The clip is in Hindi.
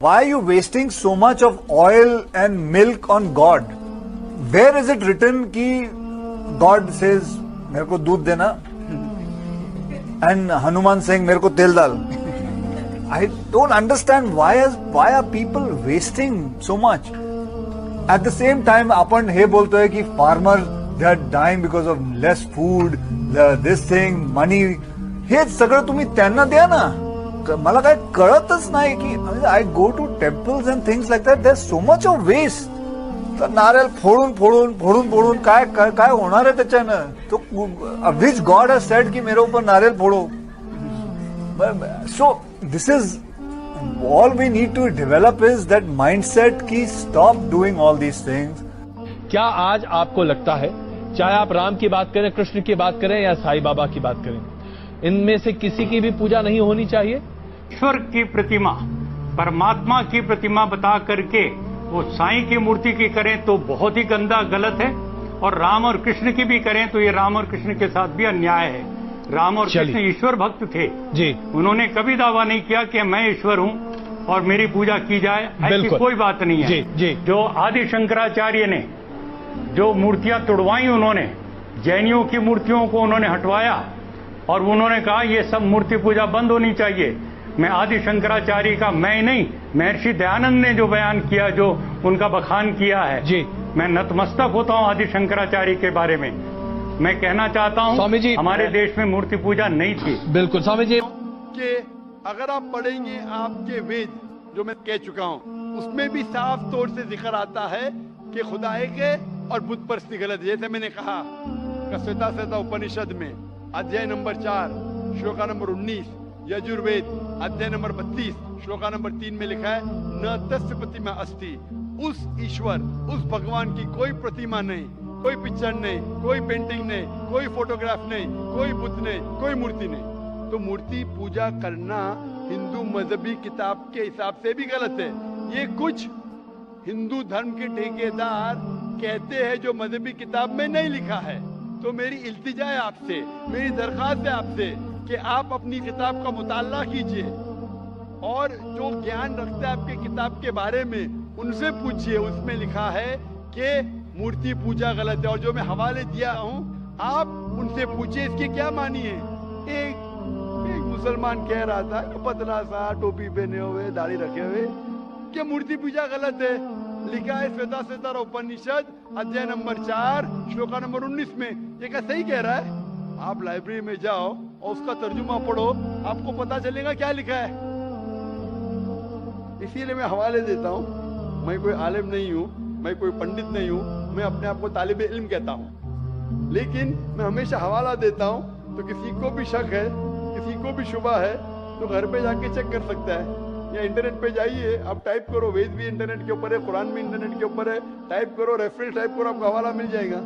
Why are you wasting so much of oil and milk on God? Where is it written कि God says मेरे को दूध देना and Hanuman saying मेरे को तेल डाल? I don't understand why are people wasting so much? At the same time आपण हे बोलतो है कि farmers they are dying because of less food, this thing, money. हे सगळं तुम्ही त्यांना द्या ना. मला काय कळतच नाही की I go to temples and things like that there so much of waste. तर नारळ फोडून फोडून फोडून फोडून काय काय काय होणार आहे त्याच्यानं. तो विच गॉड हॅज सेड की मेरे ऊपर नारियल फोड़ो. So this is all we need to develop is that mindset की stop doing all these things. क्या आज आपको लगता है, चाहे आप राम की बात करें, कृष्ण की बात करें या साईं बाबा की बात करें, इनमें से किसी की भी पूजा नहीं होनी चाहिए? ईश्वर की प्रतिमा, परमात्मा की प्रतिमा बता करके वो साईं की मूर्ति की करें तो बहुत ही गंदा गलत है, और राम और कृष्ण की भी करें तो ये राम और कृष्ण के साथ भी अन्याय है. राम और कृष्ण ईश्वर भक्त थे जी. उन्होंने कभी दावा नहीं किया कि मैं ईश्वर हूं और मेरी पूजा की जाए, ऐसी कोई बात नहीं है. जी. जो आदि शंकराचार्य ने जो मूर्तियां तुड़वाई, उन्होंने जैनियों की मूर्तियों को उन्होंने हटवाया और उन्होंने कहा ये सब मूर्ति पूजा बंद होनी चाहिए. मैं आदि शंकराचार्य का मैं नहीं, महर्षि दयानंद ने जो बयान किया, जो उनका बखान किया है जी, मैं नतमस्तक होता हूं आदि शंकराचार्य के बारे में. मैं कहना चाहता हूं स्वामी जी, हमारे देश में मूर्ति पूजा नहीं थी. बिल्कुल स्वामी जी. कि अगर आप पढ़ेंगे आपके वेद, जो मैं कह चुका हूं, उसमें भी साफ तौर से जिक्र आता है कि खुदा एक है और बुत परस्ती गलत. जैसे मैंने कहा श्वेता उपनिषद में अध्याय नंबर 4 श्लोका नंबर 19, यजुर्वेद अध्याय नंबर 32 श्लोका नंबर 3 में लिखा है न तस्य प्रतिमा अस्ति. उस ईश्वर, उस भगवान की कोई प्रतिमा नहीं, कोई पिक्चर नहीं, कोई पेंटिंग नहीं, कोई फोटोग्राफ नहीं, कोई बुत नहीं, कोई मूर्ति नहीं. तो मूर्ति पूजा करना हिंदू मजहबी किताब के हिसाब से भी गलत है. ये कुछ हिंदू धर्म के ठेकेदार कहते हैं जो मजहबी किताब में नहीं लिखा है. तो मेरी इल्तिजा है आपसे, मेरी दरख्वास्त है आपसे कि आप अपनी किताब का मुताला कीजिए और जो ज्ञान रखते हैं आपके किताब के बारे में उनसे पूछिए. उसमें लिखा है कि मूर्ति पूजा गलत है, और जो मैं हवाले दिया हूं आप उनसे पूछिए इसकी क्या मानी है. एक मुसलमान कह रहा था, पतला सा टोपी पहने हुए, दाढ़ी रखे हुए, कि मूर्ति पूजा गलत है. लिखा है श्वेता उपनिषद अध्याय नंबर 4 श्लोका नंबर 19 में. ये क्या सही कह रहा है? आप लाइब्रेरी में जाओ और उसका तर्जुमा पढ़ो, आपको पता चलेगा क्या लिखा है. इसीलिए मैं हवाले देता हूं. मैं कोई आलिम नहीं हूं, मैं कोई पंडित नहीं हूं, मैं अपने आप को तालिब इल्म कहता हूं, लेकिन मैं हमेशा हवाला देता हूं. तो किसी को भी शक है, किसी को भी शुबा है, तो घर पे जाके चेक कर सकता है, या इंटरनेट पे जाइए, आप टाइप करो, वेद भी इंटरनेट के ऊपर है, कुरान भी इंटरनेट के ऊपर है, टाइप करो, रेफरेंस टाइप करो, आपको हवाला मिल जाएगा.